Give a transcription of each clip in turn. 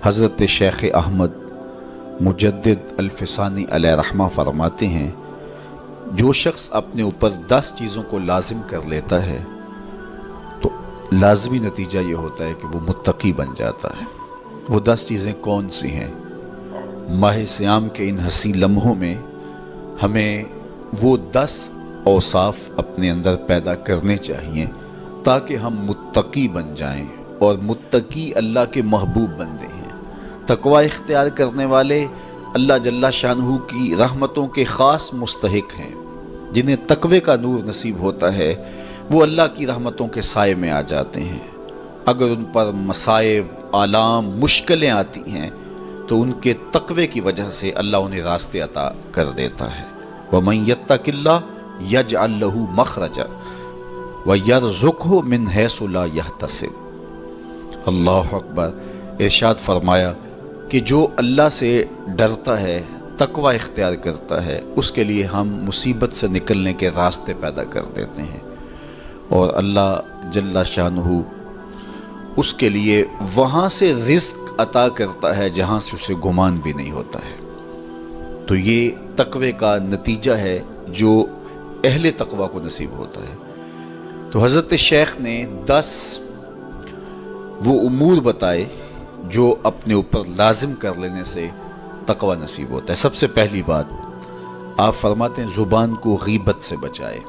حضرت شیخ احمد مجدد الفسانی علیہ رحمہ فرماتے ہیں، جو شخص اپنے اوپر 10 چیزوں کو لازم کر لیتا ہے تو لازمی نتیجہ یہ ہوتا ہے کہ وہ متقی بن جاتا ہے۔ وہ 10 چیزیں کون سی ہیں؟ ماہ صیام کے ان حسین لمحوں میں ہمیں وہ 10 اوصاف اپنے اندر پیدا کرنے چاہیے تاکہ ہم متقی بن جائیں، اور متقی اللہ کے محبوب بندے ہیں۔ تقوی اختیار کرنے والے اللہ جل شانہ کی رحمتوں کے خاص مستحق ہیں۔ جنہیں تقوی کا نور نصیب ہوتا ہے وہ اللہ کی رحمتوں کے سائے میں آ جاتے ہیں۔ اگر ان پر مصائب، آلام، مشکلیں آتی ہیں تو ان کے تقوی کی وجہ سے اللہ انہیں راستے عطا کر دیتا ہے۔ وَمَن يَتَّقِ اللَّهَ يَجْعَل لَّهُ مَخْرَجًا وَيَرْزُقْهُ مِنْ حَيْثُ لَا يَحْتَسِبُ۔ اللہ اکبر۔ ارشاد فرمایا کہ جو اللہ سے ڈرتا ہے، تقوی اختیار کرتا ہے، اس کے لیے ہم مصیبت سے نکلنے کے راستے پیدا کر دیتے ہیں، اور اللہ جل شانہ اس کے لیے وہاں سے رزق عطا کرتا ہے جہاں سے اسے گمان بھی نہیں ہوتا ہے۔ تو یہ تقوی کا نتیجہ ہے جو اہل تقوی کو نصیب ہوتا ہے۔ تو حضرت شیخ نے 10 وہ امور بتائے جو اپنے اوپر لازم کر لینے سے تقوی نصیب ہوتا ہے۔ سب سے پہلی بات آپ فرماتے ہیں زبان کو غیبت سے بچائے۔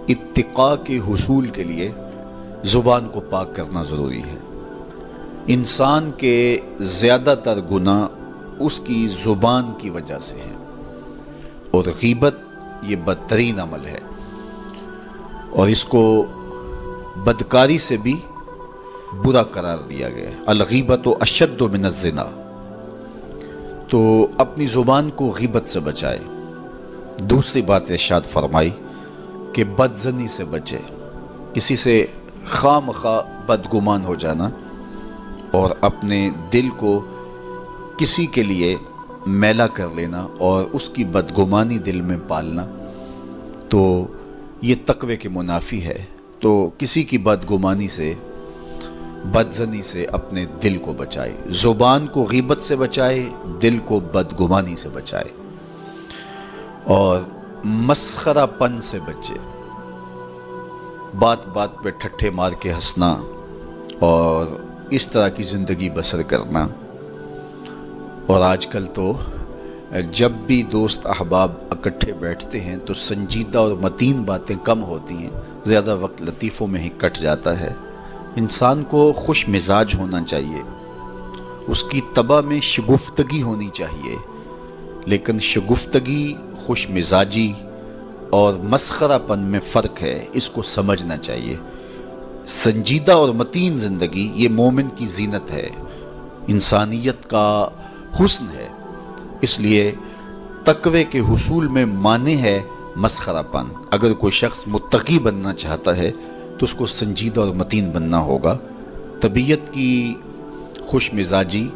اتقاء کے حصول کے لیے زبان کو پاک کرنا ضروری ہے۔ انسان کے زیادہ تر گناہ اس کی زبان کی وجہ سے ہے، اور غیبت یہ بدترین عمل ہے، اور اس کو بدکاری سے بھی برا قرار دیا گیا ہے۔ الغیبت اشد من الزنا۔ تو اپنی زبان کو غیبت سے بچائے۔ دوسری بات ارشاد فرمائی کہ بدظنی سے بچے، کسی سے خواہ مخواہ بدگمان ہو جانا اور اپنے دل کو کسی کے لیے میلا کر لینا اور اس کی بدگمانی دل میں پالنا، تو یہ تقوی کے منافی ہے۔ تو کسی کی بدگمانی سے، بدظنی سے اپنے دل کو بچائے، زبان کو غیبت سے بچائے، دل کو بدگمانی سے بچائے، اور مسخرہ پن سے بچے۔ بات بات پہ ٹھٹھے مار کے ہنسنا اور اس طرح کی زندگی بسر کرنا۔ اور آج کل تو جب بھی دوست احباب اکٹھے بیٹھتے ہیں تو سنجیدہ اور متین باتیں کم ہوتی ہیں، زیادہ وقت لطیفوں میں ہی کٹ جاتا ہے۔ انسان کو خوش مزاج ہونا چاہیے، اس کی طبع میں شگفتگی ہونی چاہیے، لیکن شگفتگی، خوش مزاجی اور مسخرہ پن میں فرق ہے، اس کو سمجھنا چاہیے۔ سنجیدہ اور متین زندگی یہ مومن کی زینت ہے، انسانیت کا حسن ہے۔ اس لیے تقوی کے حصول میں مانع ہے مسخرہ پن۔ اگر کوئی شخص متقی بننا چاہتا ہے تو اس کو سنجیدہ اور متین بننا ہوگا۔ طبیعت کی خوش مزاجی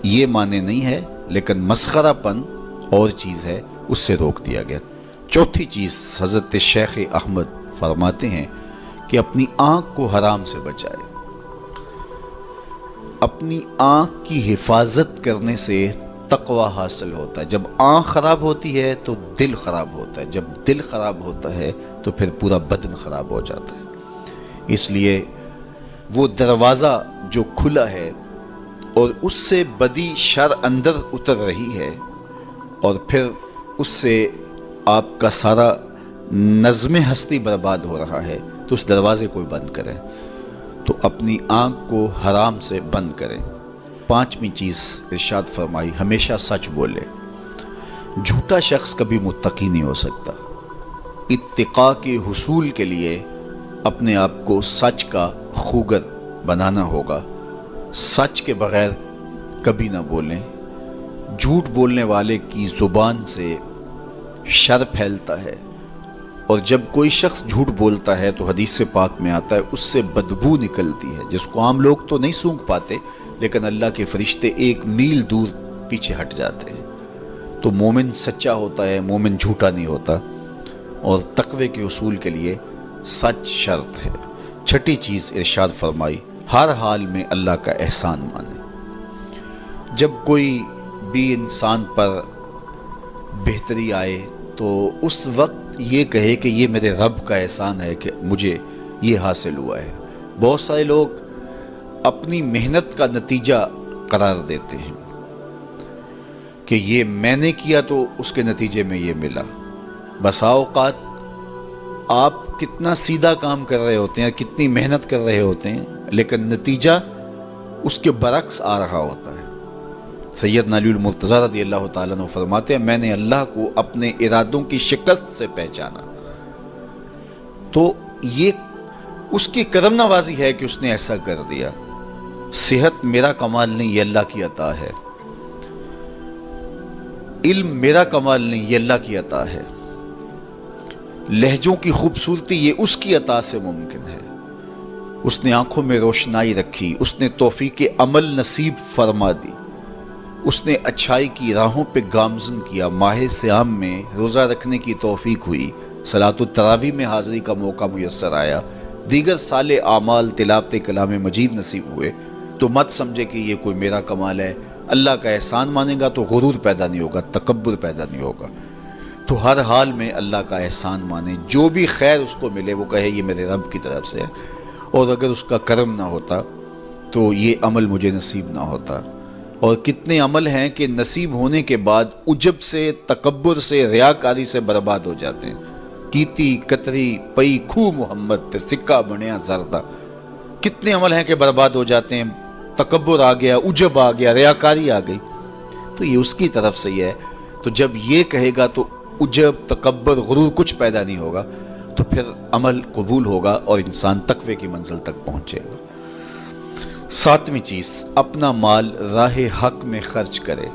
یہ معنی نہیں ہے، لیکن مسخرہ پن اور چیز ہے، اس سے روک دیا گیا۔ چوتھی چیز حضرت شیخ احمد فرماتے ہیں کہ اپنی آنکھ کو حرام سے بچائے۔ اپنی آنکھ کی حفاظت کرنے سے تقوی حاصل ہوتا ہے۔ جب آنکھ خراب ہوتی ہے تو دل خراب ہوتا ہے، جب دل خراب ہوتا ہے تو پھر پورا بدن خراب ہو جاتا ہے۔ اس لیے وہ دروازہ جو کھلا ہے اور اس سے بدی شر اندر اتر رہی ہے، اور پھر اس سے آپ کا سارا نظم ہستی برباد ہو رہا ہے، تو اس دروازے کو بند کریں۔ تو اپنی آنکھ کو حرام سے بند کریں۔ پانچویں چیز ارشاد فرمائی، ہمیشہ سچ بولے۔ جھوٹا شخص کبھی متقی نہیں ہو سکتا۔ اتقاء کے حصول کے لیے اپنے آپ کو سچ کا خوگر بنانا ہوگا۔ سچ کے بغیر کبھی نہ بولیں۔ جھوٹ بولنے والے کی زبان سے شر پھیلتا ہے، اور جب کوئی شخص جھوٹ بولتا ہے تو حدیث پاک میں آتا ہے اس سے بدبو نکلتی ہے، جس کو عام لوگ تو نہیں سونگھ پاتے، لیکن اللہ کے فرشتے 1 میل دور پیچھے ہٹ جاتے ہیں۔ تو مومن سچا ہوتا ہے، مومن جھوٹا نہیں ہوتا، اور تقوی کے اصول کے لیے سچ شرط ہے۔ چھٹی چیز ارشاد فرمائی، ہر حال میں اللہ کا احسان مانے۔ جب کوئی بھی انسان پر بہتری آئے تو اس وقت یہ کہے کہ یہ میرے رب کا احسان ہے کہ مجھے یہ حاصل ہوا ہے۔ بہت سارے لوگ اپنی محنت کا نتیجہ قرار دیتے ہیں کہ یہ میں نے کیا تو اس کے نتیجے میں یہ ملا۔ بسا اوقات آپ کتنا سیدھا کام کر رہے ہوتے ہیں، کتنی محنت کر رہے ہوتے ہیں، لیکن نتیجہ اس کے برعکس آ رہا ہوتا ہے۔ سیدنا علی المرتضیٰ رضی اللہ تعالیٰ عنہ فرماتے ہیں، میں نے اللہ کو اپنے ارادوں کی شکست سے پہچانا، تو یہ اس کی کرم نوازی ہے کہ اس نے ایسا کر دیا۔ صحت میرا کمال نہیں، یہ اللہ کی عطا ہے۔ علم میرا کمال نہیں، یہ اللہ کی عطا ہے۔ لہجوں کی خوبصورتی یہ اس کی عطا سے ممکن ہے۔ اس نے آنکھوں میں روشنائی رکھی، اس نے توفیق عمل نصیب فرما دی، اس نے اچھائی کی راہوں پہ گامزن کیا۔ ماہ صیام میں روزہ رکھنے کی توفیق ہوئی، صلاۃ التراویح میں حاضری کا موقع میسر آیا، دیگر صالح اعمال تلاوت کلام مجید نصیب ہوئے، تو مت سمجھے کہ یہ کوئی میرا کمال ہے۔ اللہ کا احسان مانے گا تو غرور پیدا نہیں ہوگا، تکبر پیدا نہیں ہوگا۔ تو ہر حال میں اللہ کا احسان مانے، جو بھی خیر اس کو ملے وہ کہے یہ میرے رب کی طرف سے ہے، اور اگر اس کا کرم نہ ہوتا تو یہ عمل مجھے نصیب نہ ہوتا۔ اور کتنے عمل ہیں کہ نصیب ہونے کے بعد عجب سے، تکبر سے، ریاکاری سے برباد ہو جاتے ہیں۔ کیتی کتری پئی کھو محمد تے سکہ بنیا زردہ، کتنے عمل ہیں کہ برباد ہو جاتے ہیں، تکبر آ گیا، عجب آ گیا، ریاکاری آ گئی، تو یہ اس کی طرف سے ہی ہے۔ تو جب یہ کہے گا تو عجب، تکبر، غرور کچھ پیدا نہیں ہوگا، تو پھر عمل قبول ہوگا اور انسان تقوی کی منزل تک پہنچے گا۔ ساتویں چیز، اپنا مال راہ حق میں خرچ کرے،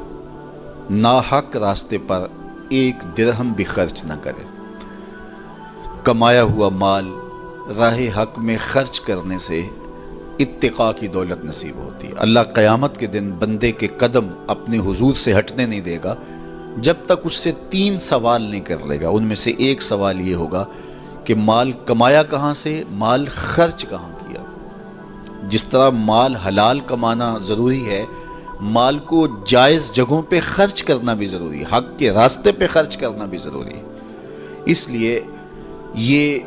ناحق راستے پر ایک درہم بھی خرچ نہ کرے۔ کمایا ہوا مال راہ حق میں خرچ کرنے سے اتقاء کی دولت نصیب ہوتی ہے۔ اللہ قیامت کے دن بندے کے قدم اپنے حضور سے ہٹنے نہیں دے گا جب تک اس سے 3 سوال نہیں کر لے گا۔ ان میں سے ایک سوال یہ ہوگا کہ مال کمایا کہاں سے، مال خرچ کہاں کیا۔ جس طرح مال حلال کمانا ضروری ہے، مال کو جائز جگہوں پہ خرچ کرنا بھی ضروری ہے، حق کے راستے پہ خرچ کرنا بھی ضروری ہے۔ اس لیے یہ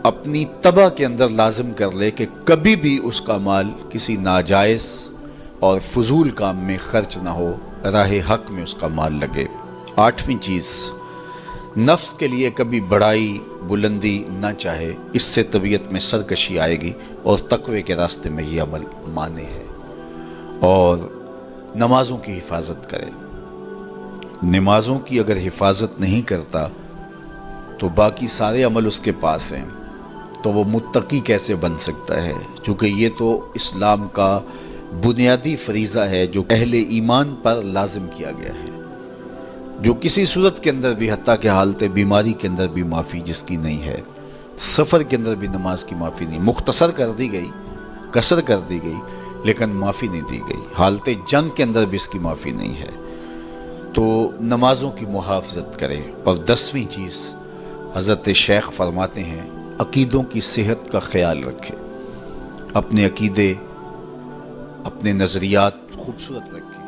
اپنی طبع کے اندر لازم کر لے کہ کبھی بھی اس کا مال کسی ناجائز اور فضول کام میں خرچ نہ ہو، راہ حق میں اس کا مال لگے۔ 8ویں چیز، نفس کے لیے کبھی بڑائی بلندی نہ چاہے، اس سے طبیعت میں سرکشی آئے گی اور تقوی کے راستے میں یہ عمل مانے ہے۔ اور نمازوں کی حفاظت کرے۔ نمازوں کی اگر حفاظت نہیں کرتا تو باقی سارے عمل اس کے پاس ہیں، تو وہ متقی کیسے بن سکتا ہے؟ چونکہ یہ تو اسلام کا بنیادی فریضہ ہے جو اہل ایمان پر لازم کیا گیا ہے، جو کسی صورت کے اندر بھی، حتیٰ کہ حالت بیماری کے اندر بھی معافی جس کی نہیں ہے، سفر کے اندر بھی نماز کی معافی نہیں، مختصر کر دی گئی، قصر کر دی گئی، لیکن معافی نہیں دی گئی۔ حالت جنگ کے اندر بھی اس کی معافی نہیں ہے۔ تو نمازوں کی محافظت کرے۔ اور 10ویں چیز، حضرت شیخ فرماتے ہیں عقیدوں کی صحت کا خیال رکھے، اپنے عقیدے، اپنے نظریات خوبصورت رکھے۔